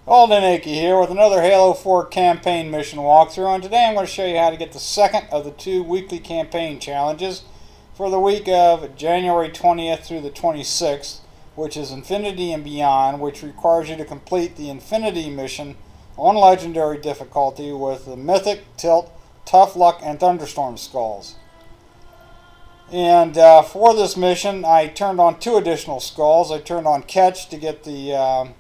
Golden Achy here with another Halo 4 campaign mission walkthrough, and today I'm going to show you how to get the second of the two weekly campaign challenges for the week of January 20th through the 26th, which is Infinity and Beyond, which requires you to complete the Infinity mission on Legendary difficulty with the Mythic, Tilt, Tough Luck, and Thunderstorm skulls. And for this mission I turned on two additional skulls. I turned on Catch to get the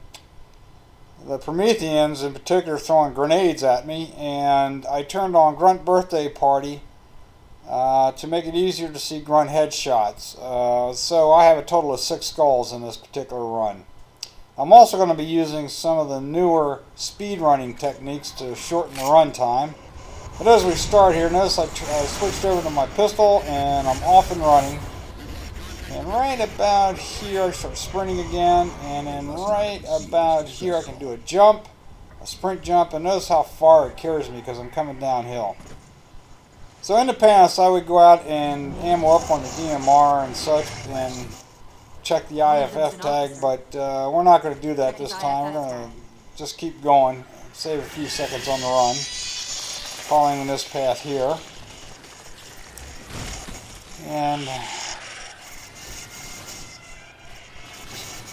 Promethians in particular throwing grenades at me, and I turned on Grunt Birthday Party to make it easier to see grunt headshots. So I have a total of 6 skulls in this particular run. I'm also going to be using some of the newer speedrunning techniques to shorten the run time. But as we start here, notice I switched over to my pistol and I'm off and running. And right about here I start sprinting again, and then right about here I can do a jump, a sprint jump, and notice how far it carries me because I'm coming downhill. So in the past I would go out and ammo up on the DMR and such and check the IFF tag, but we're not going to do that this time. We're going to just keep going, save a few seconds on the run, following this path here. And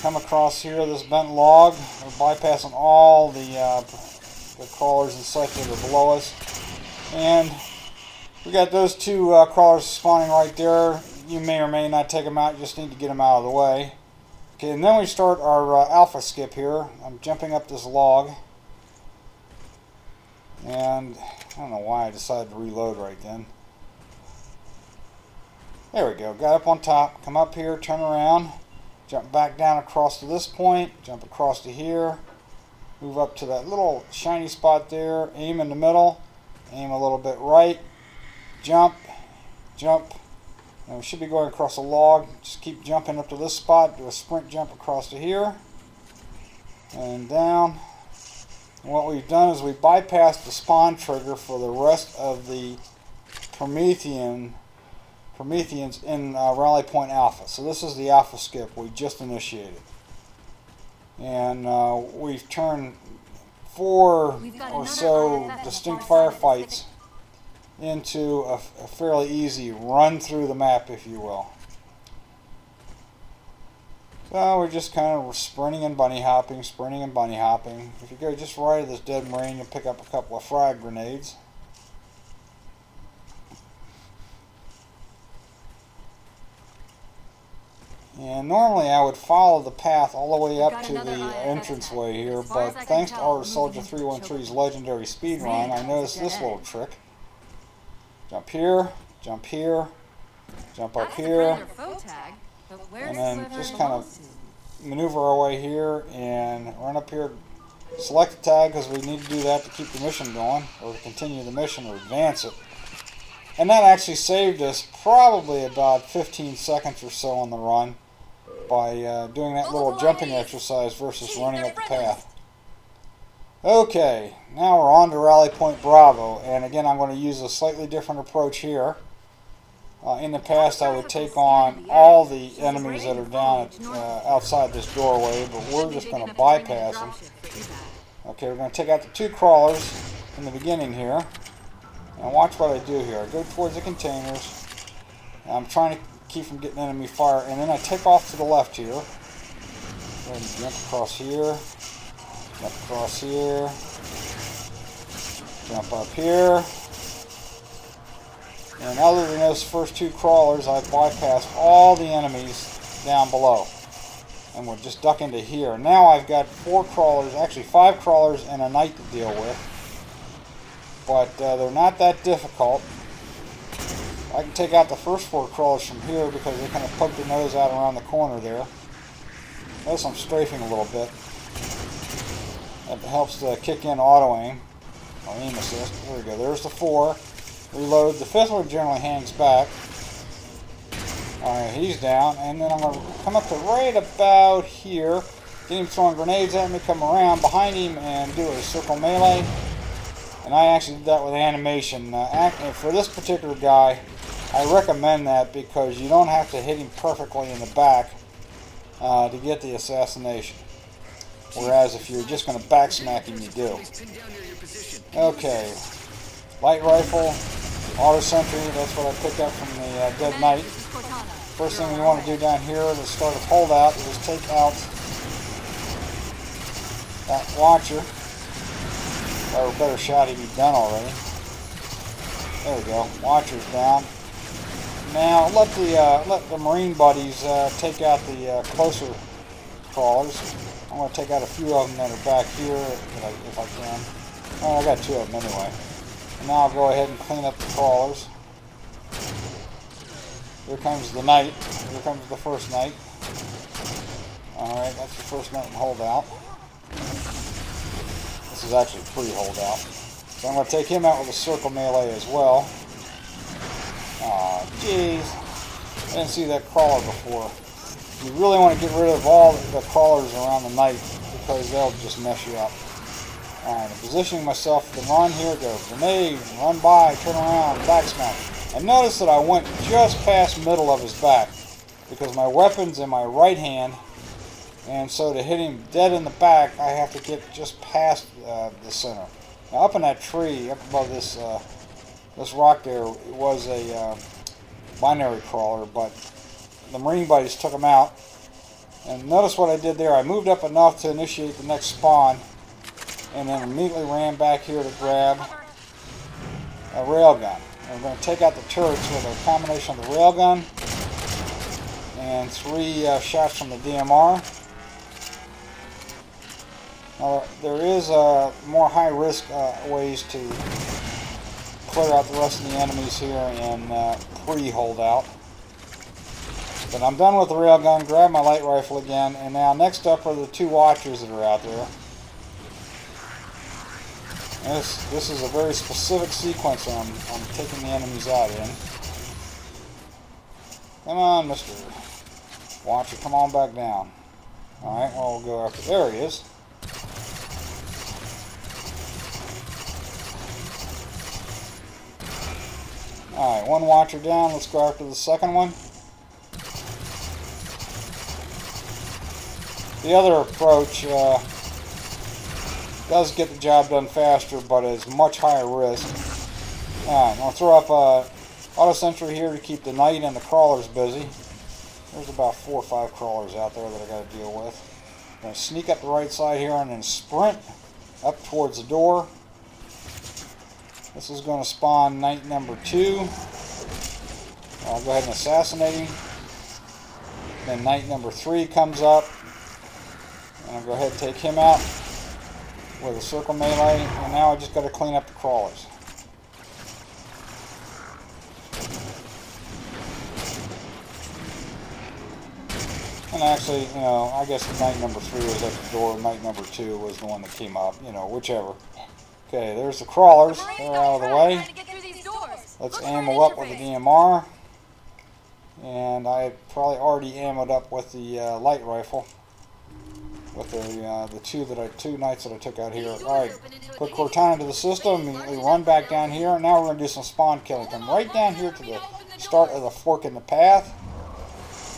come across here this bent log. We're bypassing all the crawlers and such that are below us, and we got those two crawlers spawning right there. You may or may not take them out, you just need to get them out of the way. Okay, and then we start our alpha skip here. I'm jumping up this log, and I don't know why I decided to reload right then. There we go, got up on top, come up here, turn around, jump back down across to this point, jump across to here, move up to that little shiny spot there, aim in the middle, aim a little bit right, jump, jump, and we should be going across a log. Just keep jumping up to this spot, do a sprint jump across to here, and down. And what we've done is we bypassed the spawn trigger for the rest of the Promethians in Rally Point Alpha. So this is the alpha skip we just initiated. And we've turned 4 or so distinct firefights into a fairly easy run through the map, if you will. So we're just kind of sprinting and bunny hopping, sprinting and bunny hopping. If you go just right of this dead marine, you'll pick up a couple of frag grenades. And normally I would follow the path all the way up to the entranceway here, but thanks to our Soldier 313's legendary speedrun, I noticed this little trick. Jump here, jump here, jump up here, and then just kind of maneuver our way here and run up here, select the tag because we need to do that to keep the mission going, or to continue the mission or advance it. And that actually saved us probably about 15 seconds or so on the run by doing that little jumping exercise versus running up the path. Okay, now we're on to Rally Point Bravo, and again I'm going to use a slightly different approach here. In the past I would take on all the enemies that are down outside this doorway, but we're just going to bypass them. Okay, we're going to take out the 2 crawlers in the beginning here. And watch what I do here. I go towards the containers. I'm trying to keep from getting enemy fire, and then I take off to the left here. Go ahead and jump across here. Jump across here. Jump up here. And other than those first 2 crawlers, I've bypassed all the enemies down below. And we'll just duck into here. Now I've got 4 crawlers, actually 5 crawlers and a knight to deal with. But they're not that difficult. I can take out the first 4 crawlers from here because they kind of poke their nose out around the corner there. Notice I'm strafing a little bit. That helps to kick in auto aim, or aim assist. There we go, there's the 4. Reload. The 5th one generally hangs back. Alright, he's down, and then I'm going to come up to right about here, get him throwing grenades at me, come around behind him and do a circle melee. And I actually did that with animation. For this particular guy, I recommend that because you don't have to hit him perfectly in the back to get the assassination. Whereas if you're just going to back smack him, you do. Okay. Light rifle, auto sentry, that's what I picked up from the Dead Knight. First thing we want to do down here to start a holdout is take out that watcher. Or a better shot he'd be done already. There we go. Watcher's down. Now let the Marine buddies take out the closer crawlers. I'm going to take out a few of them that are back here if I can. Oh, I got 2 of them anyway. And now I'll go ahead and clean up the crawlers. Here comes the Knight. Here comes the first Knight. Alright, that's the first Knight in holdout. This is actually pre-holdout. So I'm going to take him out with a circle melee as well. Aw, jeez. I didn't see that crawler before. You really want to get rid of all the crawlers around the Knight because they'll just mess you up. Alright, I'm positioning myself to run. Here it goes. Grenade, run by, turn around, back smack. And notice that I went just past middle of his back because my weapon's in my right hand, and so to hit him dead in the back, I have to get just past the center. Now up in that tree, up above this this rock there, it was a binary crawler, but the Marine buddies took him out. And notice what I did there. I moved up enough to initiate the next spawn, and then immediately ran back here to grab a railgun. And we're going to take out the turrets with a combination of the railgun and 3 shots from the DMR. Now, there is more high-risk ways to clear out the rest of the enemies here in pre-holdout. But I'm done with the railgun, grab my light rifle again, and now next up are the 2 watchers that are out there. This is a very specific sequence I'm taking the enemies out in. Come on, Mr. Watcher, come on back down. Alright, well, we'll go after... There he is. Alright, 1 watcher down. Let's go after the second one. The other approach does get the job done faster, but is much higher risk. Alright, I'll throw up auto sentry here to keep the Knight and the crawlers busy. There's about 4 or 5 crawlers out there that I got to deal with. I'm going to sneak up the right side here and then sprint up towards the door. This is going to spawn Knight number 2. I'll go ahead and assassinate him. Then Knight number 3 comes up. And I'll go ahead and take him out with a circle melee. And now I just got to clean up the crawlers. And actually, you know, I guess Knight number 3 was at the door. Knight number 2 was the one that came up. You know, whichever. Okay, there's the crawlers. They're out of the way. Let's ammo up with the DMR. And I probably already ammoed up with the light rifle. With the 2 Knights that I took out here. Alright, put Cortana to the system. Immediately run back down here. Now we're going to do some spawn killing. Come right down here to the start of the fork in the path.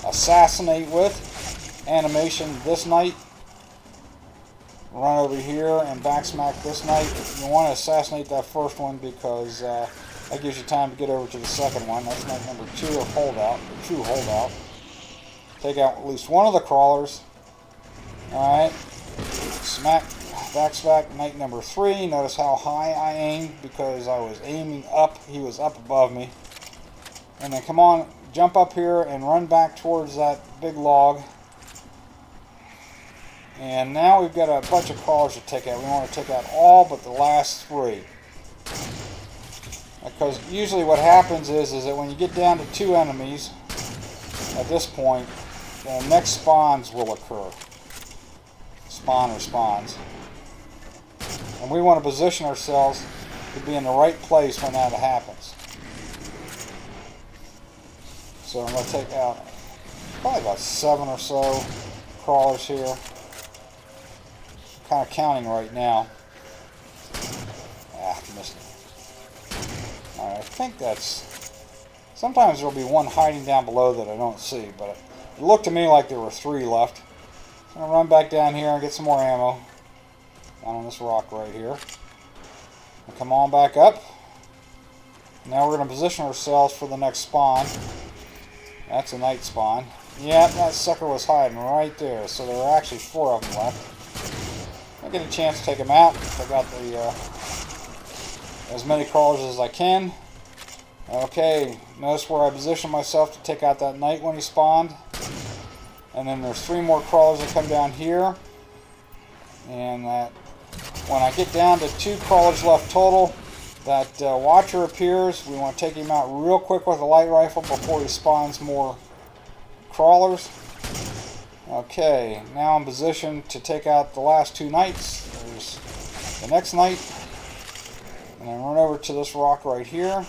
Assassinate with animation this Knight. Run over here and backsmack this Knight. You want to assassinate that first one because that gives you time to get over to the second one. That's Knight number 2 of holdout, the true holdout. Take out at least one of the crawlers. Alright. Smack, backsmack Knight number 3. Notice how high I aimed because I was aiming up. He was up above me. And then come on, jump up here and run back towards that big log. And now we've got a bunch of crawlers to take out. We want to take out all but the last 3. Because usually what happens is that when you get down to 2 enemies at this point, the next spawns will occur. Spawn or spawns. And we want to position ourselves to be in the right place when that happens. So I'm going to take out probably about 7 or so crawlers here. Kind of counting right now. Missed it. Alright, I think that's... Sometimes there'll be one hiding down below that I don't see, but it looked to me like there were 3 left. I'm going to run back down here and get some more ammo. Down on this rock right here. And come on back up. Now we're going to position ourselves for the next spawn. That's a night spawn. Yeah, that sucker was hiding right there. So there are actually 4 of them left. I'll get a chance to take them out. Take out the as many crawlers as I can. Okay, notice where I position myself to take out that knight when he spawned. And then there's 3 more crawlers that come down here. And that when I get down to 2 crawlers left total, that watcher appears. We want to take him out real quick with a light rifle before he spawns more crawlers. Okay, now I'm positioned to take out the last 2 knights. There's the next knight. And then run over to this rock right here.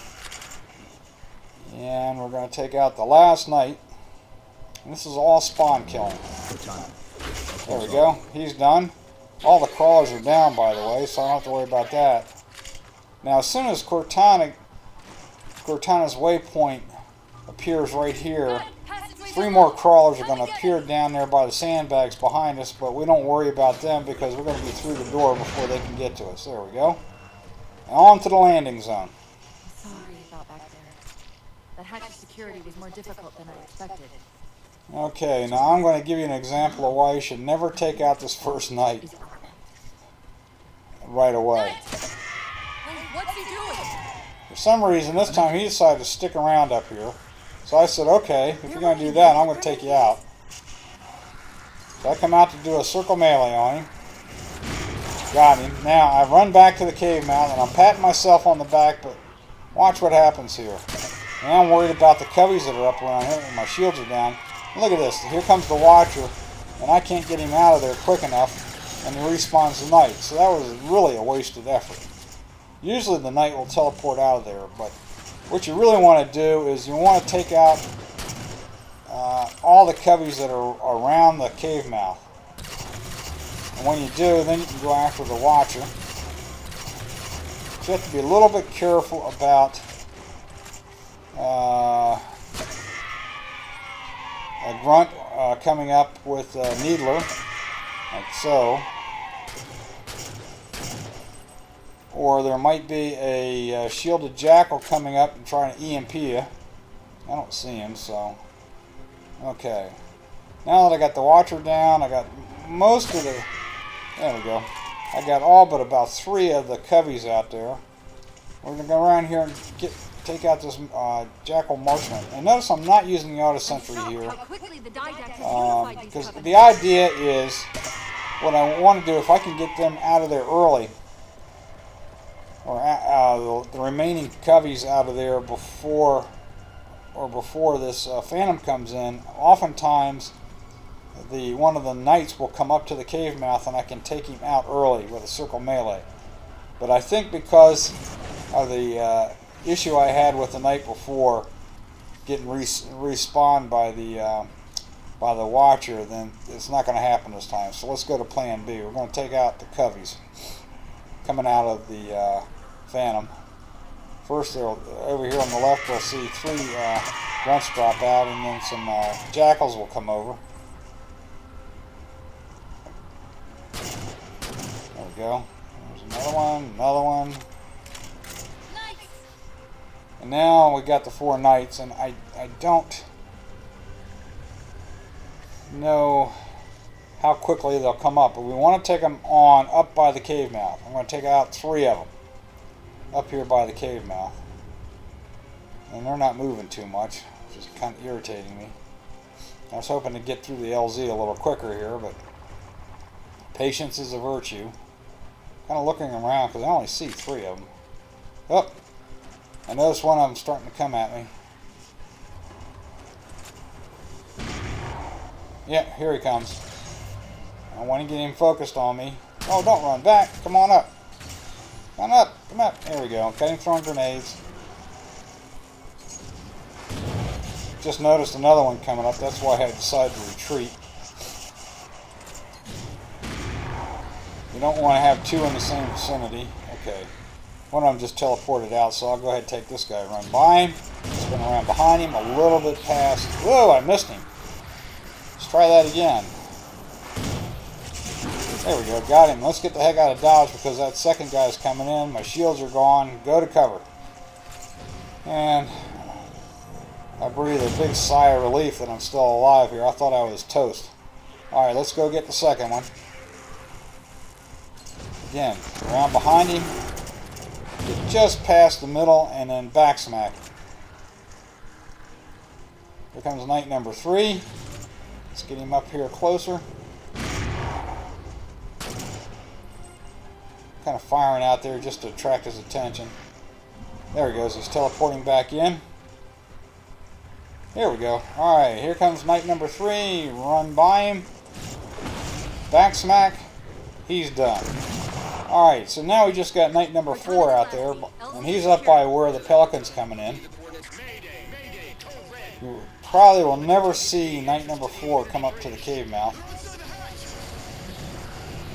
And we're going to take out the last knight. And this is all spawn killing. There we go. He's done. All the crawlers are down, by the way, so I don't have to worry about that. Now, as soon as Cortana's waypoint appears right here, 3 more crawlers are going to appear down there by the sandbags behind us, but we don't worry about them because we're going to be through the door before they can get to us. There we go. And on to the landing zone. Sorry about back there. That hatch's security was more difficult than I expected. Okay, now I'm going to give you an example of why you should never take out this first knight right away. What's he doing? For some reason, this time he decided to stick around up here. So I said, okay, if you're going to do that, I'm going to take you out. So I come out to do a circle melee on him. Got him. Now, I run back to the cave mouth, and I'm patting myself on the back, but watch what happens here. Now I'm worried about the coveys that are up around here, and my shields are down. Look at this. Here comes the watcher, and I can't get him out of there quick enough, and he respawns the knight. So that was really a wasted effort. Usually the knight will teleport out of there, but what you really want to do is you want to take out all the coveys that are around the cave mouth. And when you do, then you can go after the watcher. So you have to be a little bit careful about a grunt coming up with a needler, like so. Or there might be a shielded jackal coming up and trying to EMP you. I don't see him, so. Okay. Now that I got the watcher down, I got most of the... There we go. I got all but about 3 of the coveys out there. We're going to go around here and take out this jackal marksman. And notice I'm not using the auto sentry here. Because the idea is, what I want to do, if I can get them out of there early, or the remaining coveys out of there before this phantom comes in, oftentimes one of the knights will come up to the cave mouth and I can take him out early with a circle melee. But I think because of the issue I had with the knight before getting respawned by the watcher, then it's not going to happen this time. So let's go to plan B. We're going to take out the coveys coming out of the phantom. First, over here on the left, we'll see 3 grunts drop out, and then some jackals will come over. There we go. There's another one. And now we got the 4 knights, and I don't know how quickly they'll come up, but we want to take them on up by the cave mouth. I'm going to take out 3 of them up here by the cave mouth. And they're not moving too much, which is kind of irritating me. I was hoping to get through the LZ a little quicker here, but patience is a virtue. Kind of looking around because I only see 3 of them. Oh, I noticed one of them starting to come at me. Yeah, here he comes. I want to get him focused on me. Oh, don't run back. Come on up. Come up. Come up. There we go. Got him throwing grenades. Just noticed another one coming up. That's why I decided to retreat. You don't want to have 2 in the same vicinity. Okay. One of them just teleported out, so I'll go ahead and take this guy. Run by him. Spin around behind him. A little bit past. Whoa, I missed him. Let's try that again. There we go, got him. Let's get the heck out of dodge because that second guy is coming in. My shields are gone. Go to cover. And I breathe a big sigh of relief that I'm still alive here. I thought I was toast. Alright, let's go get the second one. Again, around behind him. Get just past the middle and then back smack. Here comes knight number 3. Let's get him up here closer. Kind of firing out there just to attract his attention. There he goes. He's teleporting back in. Here we go. Alright, here comes knight number 3. Run by him. Back smack. He's done. Alright, so now we just got knight number 4 out there. And he's up by where the pelican's coming in. You probably will never see knight number 4 come up to the cave mouth.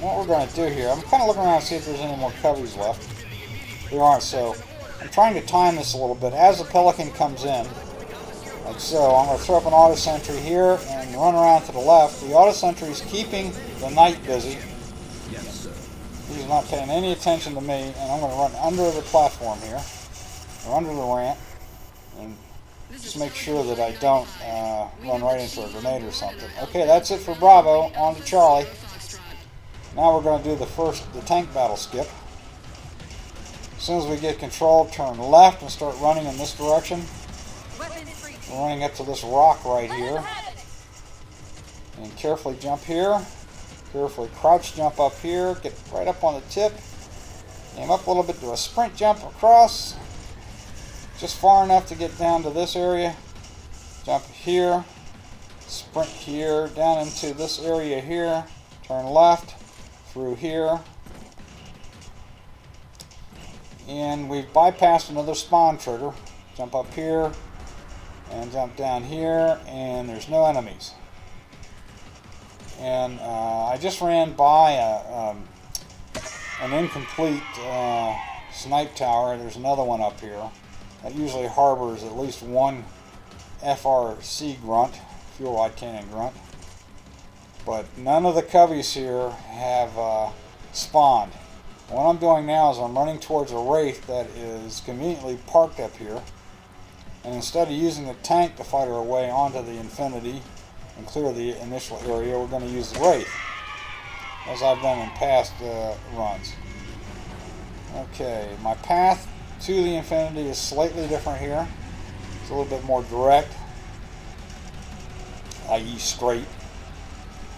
What we're going to do here, I'm kind of looking around to see if there's any more coveys left. There aren't, so I'm trying to time this a little bit. As the pelican comes in, like so, I'm going to throw up an auto sentry here and run around to the left. The auto sentry is keeping the knight busy. He's not paying any attention to me, and I'm going to run under the platform here, or under the ramp, and just make sure that I don't run right into a grenade or something. Okay, that's it for Bravo. On to Charlie. Now we're going to do the tank battle skip. As soon as we get control, turn left and start running in this direction. We're running up to this rock right here. And carefully jump here. Carefully crouch jump up here. Get right up on the tip. Aim up a little bit, do a sprint jump across. Just far enough to get down to this area. Jump here. Sprint here. Down into this area here. Turn left. Through here. And we've bypassed another spawn trigger. Jump up here. And jump down here. And there's no enemies. And I just ran by an incomplete snipe tower. There's another one up here that usually harbors at least one FRC grunt, fuel rod cannon grunt. But none of the coveys here have spawned. What I'm doing now is I'm running towards a wraith that is conveniently parked up here. And instead of using the tank to fight our way onto the Infinity and clear the initial area, we're going to use the wraith, as I've done in past runs. Okay, my path to the Infinity is slightly different here. It's a little bit more direct, i.e. straight.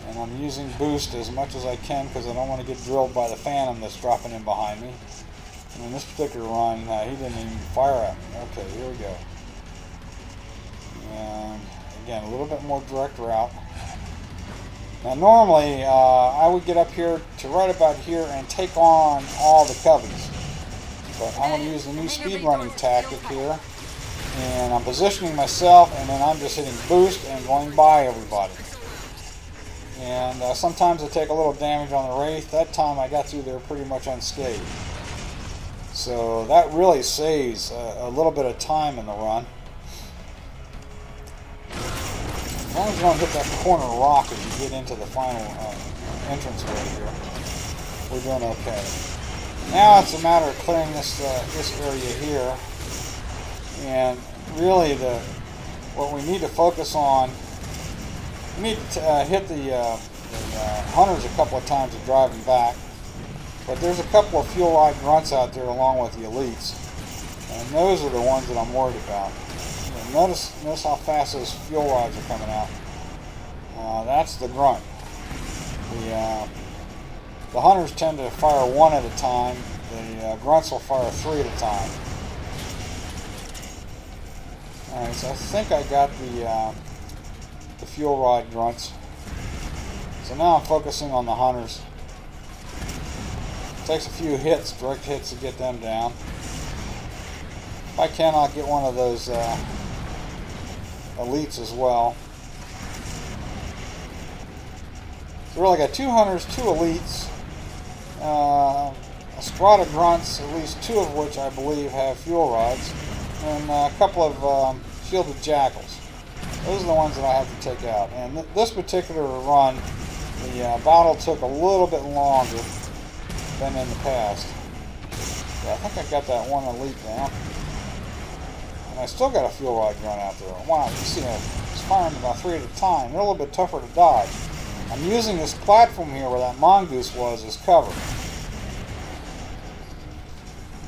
And I'm using boost as much as I can because I don't want to get drilled by the Phantom that's dropping in behind me. And in this particular run, he didn't even fire at me. Okay, here we go. And again, a little bit more direct route. Now normally, I would get up here to right about here and take on all the coveys. But I'm going to use the new speed running tactic here. And I'm positioning myself, and then I'm just hitting boost and going by everybody. And sometimes I take a little damage on the wraith. That time I got through there pretty much unscathed. So that really saves a little bit of time in the run. As long as you don't hit that corner rock as you get into the final entrance way here, we're doing okay. Now it's a matter of clearing this area here. And really what we need to focus on, we need to hit the hunters a couple of times to drive them back. But there's a couple of fuel rod grunts out there along with the elites. And those are the ones that I'm worried about. And notice how fast those fuel rods are coming out. That's the grunt. The hunters tend to fire one at a time. The grunts will fire 3 at a time. Alright, so I think I got the fuel rod grunts. So now I'm focusing on the hunters. It takes a few hits, direct hits, to get them down. If I can, I'll get one of those elites as well. So really got 2 hunters, 2 elites, a squad of grunts, at least 2 of which I believe have fuel rods, and a couple of shielded jackals. Those are the ones that I have to take out. And this particular run the battle took a little bit longer than in the past. But I think I got that one elite down. And I still got a fuel rod grunt out there. Wow, you see it's firing about 3 at a time. They're a little bit tougher to dodge. I'm using this platform here where that mongoose was as cover.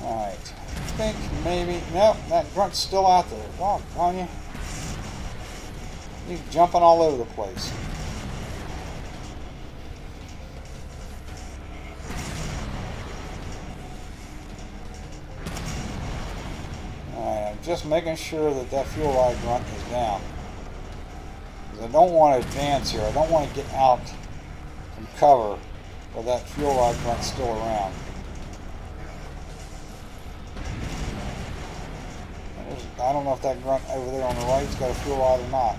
Alright. I think maybe... Nope, that grunt's still out there. Doggone you. He's jumping all over the place. Alright, I'm just making sure that that fuel rod grunt is down. Because I don't want to advance here. I don't want to get out from cover where that fuel rod grunt's still around. I don't know if that grunt over there on the right's got a fuel rod or not.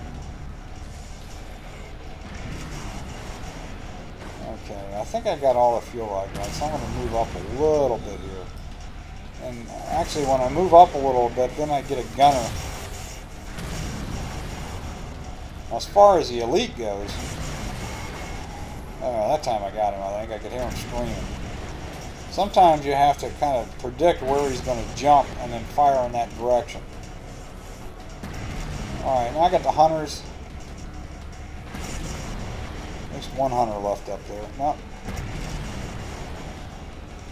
Okay, I think I got all the fuel rod grunts. I'm going to move up a little bit here. And actually when I move up a little bit, then I get a gunner. Now, as far as the elite goes, that time I got him, I think. I could hear him screaming. Sometimes you have to kind of predict where he's going to jump and then fire in that direction. Alright, now I got the hunters. There's one hunter left up there. Nope.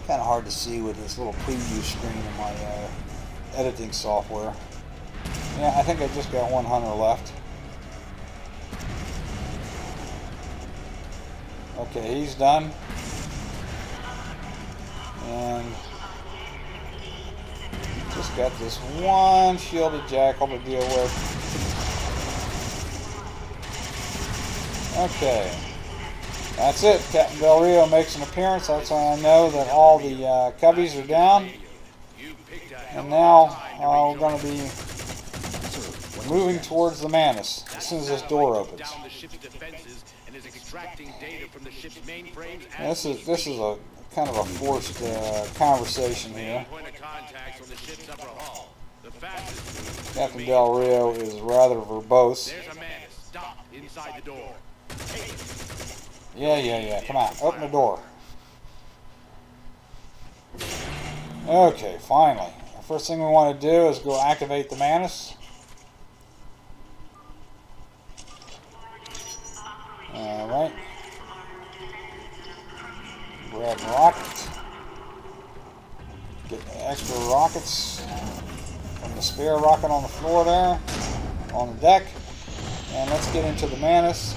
Kind of hard to see with this little preview screen in my editing software. Yeah, I think I just got one hunter left. Okay, he's done. And just got this one shielded jackal to deal with. Okay. That's it. Captain Del Rio makes an appearance. That's when I know that all the cubbies are down. And now we're going to be moving towards the Manus as soon as this door opens. And this is a kind of a forced conversation here. Captain Del Rio is rather verbose. Yeah. Come on, open the door. Okay, finally. The first thing we want to do is go activate the Manus. Alright. Grab rockets. Get the extra rockets from the spare rocket on the floor there, on the deck. And let's get into the Manus.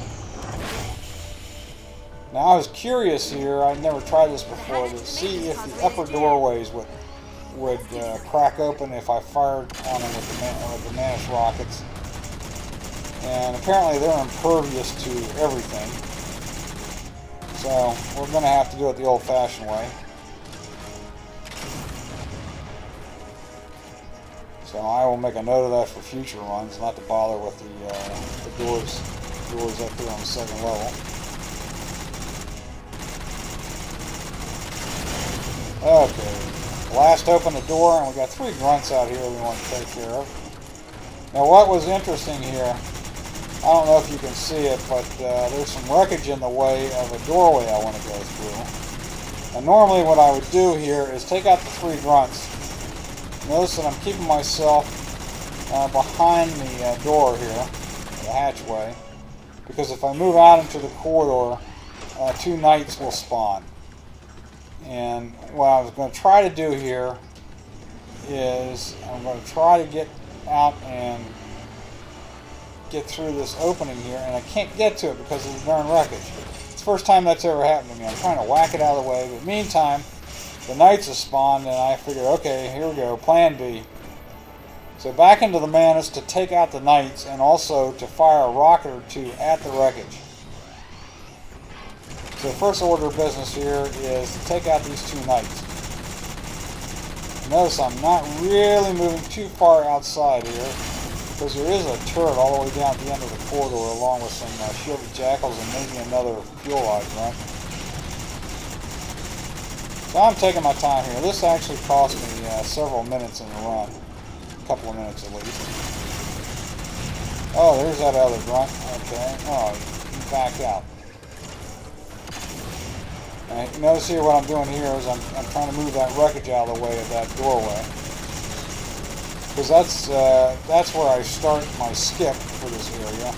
Now I was curious here, I'd never tried this before, to see if the upper doorways would crack open if I fired on them with the Manus rockets. And apparently they're impervious to everything. So we're going to have to do it the old-fashioned way. So I will make a note of that for future runs, not to bother with the doors up here on the second level. Okay, blast open the door, and we got 3 grunts out here we want to take care of. Now what was interesting here, I don't know if you can see it, but there's some wreckage in the way of a doorway I want to go through. And normally what I would do here is take out the 3 grunts. Notice that I'm keeping myself behind the door here, the hatchway, because if I move out into the corridor, 2 knights will spawn. And what I was going to try to do here is I'm going to try to get out and get through this opening here, and I can't get to it because of the darn wreckage. It's the first time that's ever happened to me. I'm trying to whack it out of the way, but meantime, the knights have spawned, and I figure, okay, here we go, plan B. So back into the Manus to take out the knights, and also to fire a rocket or 2 at the wreckage. So first order of business here is to take out these 2 knights. Notice I'm not really moving too far outside here, because there is a turret all the way down at the end of the corridor, along with some shielded jackals and maybe another fuel rod grunt. So I'm taking my time here. This actually cost me several minutes in the run. A couple of minutes at least. Oh, there's that other grunt. Okay. Oh, he backed out. And you notice here what I'm doing here is I'm trying to move that wreckage out of the way of that doorway. Because that's where I start my skip for this area.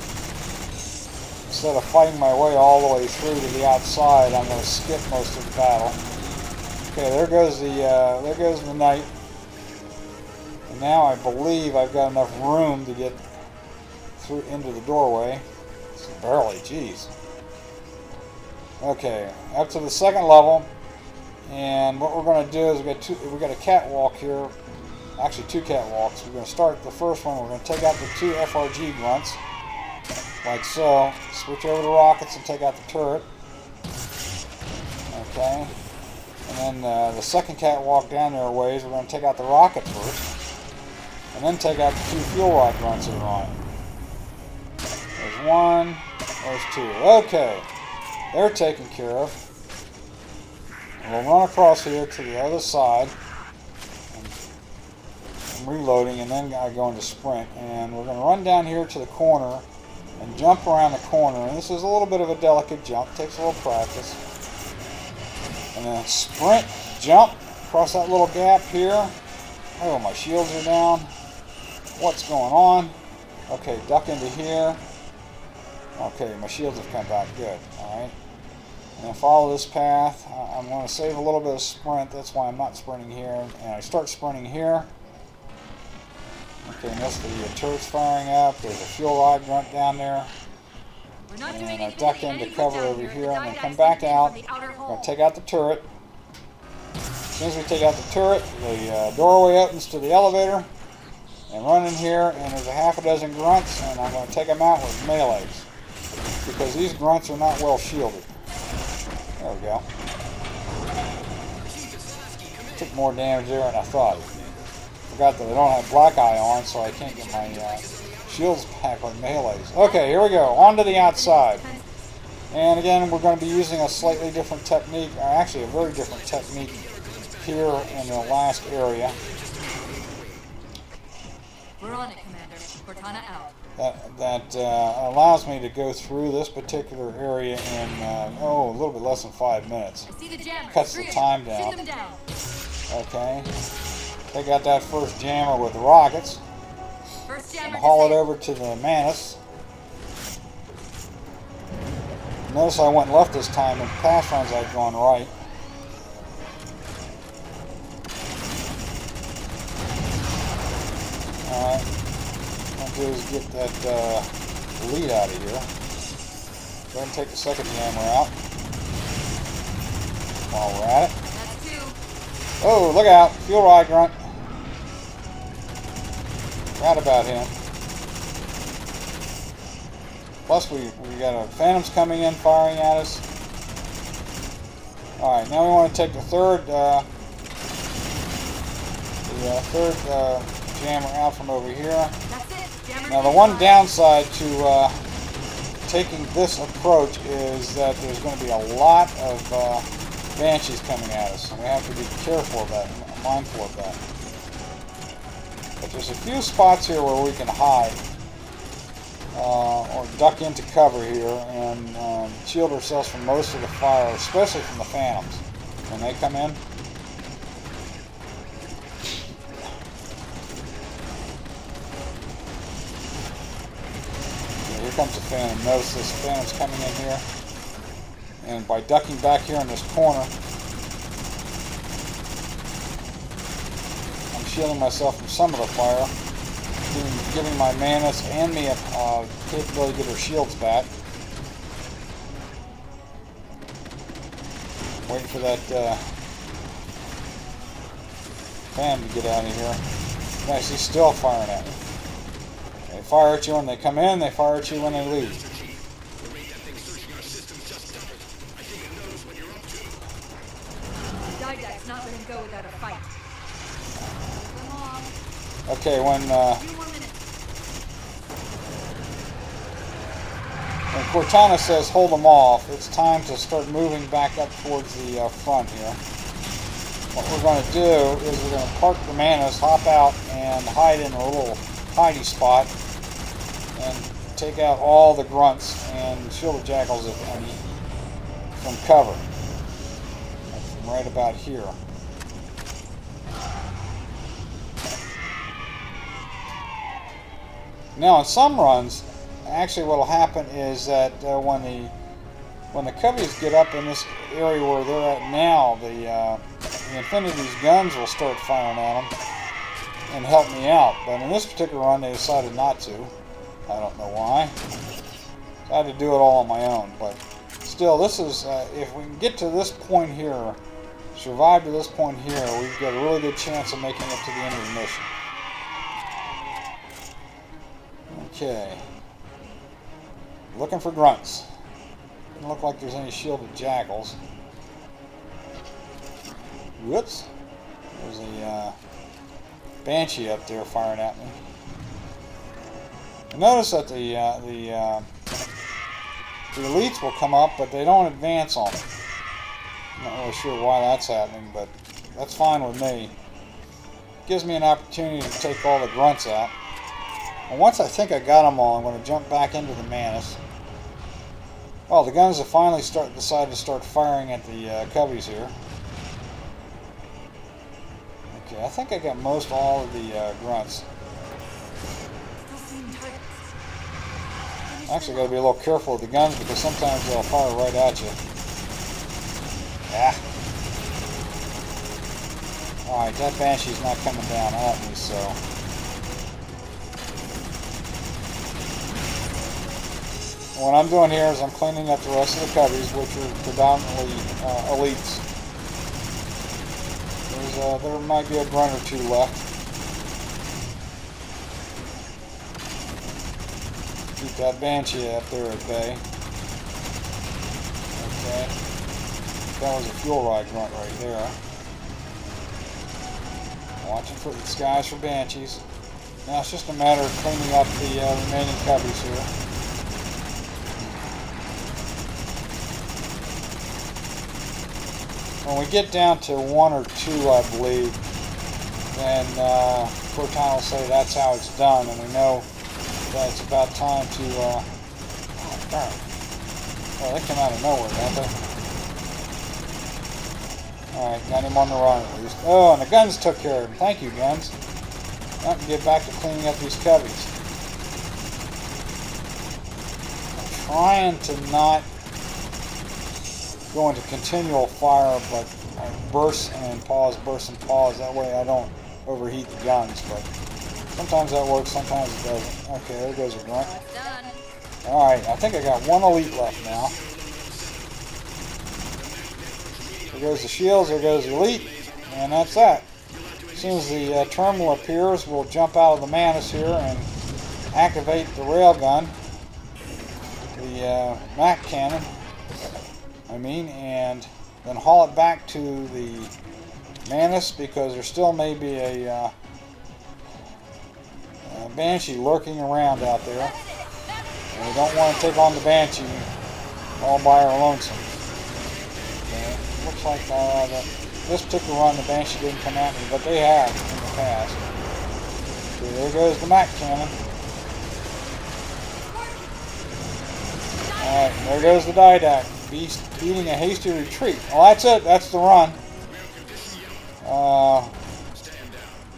Instead of fighting my way all the way through to the outside, I'm going to skip most of the battle. Okay, there goes the knight. And now I believe I've got enough room to get through into the doorway. Barely, jeez. Okay, up to the second level, and what we're going to do is we got a catwalk here. Actually, two catwalks. We're going to start the first one. We're going to take out the two FRG grunts, like so. Switch over to rockets and take out the turret. Okay, and then the second catwalk down there a ways. We're going to take out the rocket first, and then take out the two fuel rod grunts that are on it. There's one. There's two. Okay. They're taken care of. And we'll run across here to the other side. I'm reloading, and then I go into sprint. And we're going to run down here to the corner and jump around the corner. And this is a little bit of a delicate jump. Takes a little practice. And then sprint, jump across that little gap here. Oh, my shields are down. What's going on? Okay, duck into here. Okay, my shields have come back good. Alright. And then follow this path. I'm going to save a little bit of sprint. That's why I'm not sprinting here. And I start sprinting here. Okay, and that's the turret's firing up. There's a fuel rod grunt down there. And I duck into cover over here. I'm going to come back out. I'm going to take out the turret. As soon as we take out the turret, the doorway opens to the elevator. And run in here, and there's a half a dozen grunts, and I'm going to take them out with melees. Because these grunts are not well shielded. There we go. Took more damage there than I thought. Forgot that I don't have black eye on, so I can't get my shields back with melees. Okay, here we go. On to the outside. And again, we're going to be using a slightly different technique, or actually a very different technique here in the last area. We're on it, Commander. Cortana out. That allows me to go through this particular area in a little bit less than 5 minutes. I see the jammer. Cuts the time down. Shoot them down. Okay. Take out that first jammer with the rockets. First jammer. And haul it over to the Mantis. Notice I went and left this time. In past runs I'd gone right. Alright. What I'll do is get that lead out of here. Go ahead and take the second jammer out. While we're at it. That's two. Oh, look out. Fuel rod grunt. Forgot about him. Plus we got our phantoms coming in firing at us. Alright, now we want to take the third jammer out from over here. That's it. Jammer. Now the one downside to taking this approach is that there's going to be a lot of banshees coming at us, and we have to be careful of that, mindful of that. But there's a few spots here where we can hide or duck into cover here and shield ourselves from most of the fire, especially from the phantoms when they come in. Here comes the phantom. Notice this phantom's coming in here. And by ducking back here in this corner, I'm shielding myself from some of the fire, giving my Mantis and me a capability to get our shields back. Waiting for that phantom to get out of here. Nice, he's still firing at me. They fire at you when they come in, they fire at you when they leave. Didact's not letting go without a fight. Okay, when Cortana says hold them off, it's time to start moving back up towards the front here. What we're going to do is we're going to park the Mantis, hop out, and hide in a little hidey spot, and take out all the grunts and shield the jackals, if any, from cover. right about here. Now in some runs, actually what will happen is that when the cubbies get up in this area where they're at now, the Infinity's guns will start firing at them and help me out. But in this particular run, they decided not to. I don't know why. So I had to do it all on my own. But still, this is if we can get to this point here, survive to this point here, we've got a really good chance of making it to the end of the mission. Okay. Looking for grunts. Doesn't look like there's any shielded jackals. Whoops. There's a banshee up there firing at me. I notice that the elites will come up, but they don't advance on them. I'm not really sure why that's happening, but that's fine with me. Gives me an opportunity to take all the grunts out. And once I think I got them all, I'm going to jump back into the Manus. Well, the guns have finally decided to start firing at the cubbies here. Okay, I think I got most all of the grunts. Actually, got to be a little careful with the guns because sometimes they'll fire right at you. Ah. Alright, that Banshee's not coming down at me, so... What I'm doing here is I'm cleaning up the rest of the cubbies, which are predominantly elites. There might be a grunt or two left. Keep that Banshee up there at bay. Okay. That was a fuel rod grunt right there. Watching for the skies for Banshees. Now it's just a matter of cleaning up the remaining cubbies here. When we get down to 1 or 2, I believe, then Cortana will say that's how it's done, and we know that it's about time to, oh, darn. Well, they came out of nowhere, don't they? Alright, got him on the run at least. Oh, and the guns took care of him. Thank you, guns. Now I can get back to cleaning up these cubbies. I'm trying to not go into continual fire, but I burst and pause, burst and pause. That way I don't overheat the guns, but sometimes that works, sometimes it doesn't. Okay, there goes a grunt. Alright, I think I got one elite left now. There goes the shields, there goes the elite, and that's that. As soon as the terminal appears, we'll jump out of the Manus here and activate the railgun, the Mac cannon, and then haul it back to the Manus because there still may be a Banshee lurking around out there. And we don't want to take on the Banshee all by our lonesome. Okay. Looks like this particular run the Banshee didn't come at me, but they have in the past. Okay, there goes the Mac cannon. Alright, there goes the Didac. Beating a hasty retreat. Well, that's it. That's the run.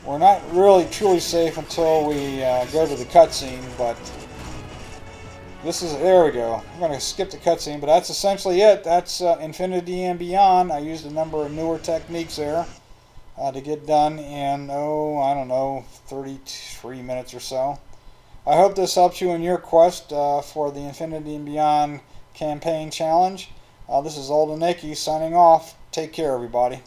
We're not really truly safe until we go to the cutscene, but this is, there we go. I'm going to skip the cutscene, but that's essentially it. That's Infinity and Beyond. I used a number of newer techniques there to get done in, I don't know, 33 minutes or so. I hope this helps you in your quest for the Infinity and Beyond campaign challenge. This is Old Aniki signing off. Take care, everybody.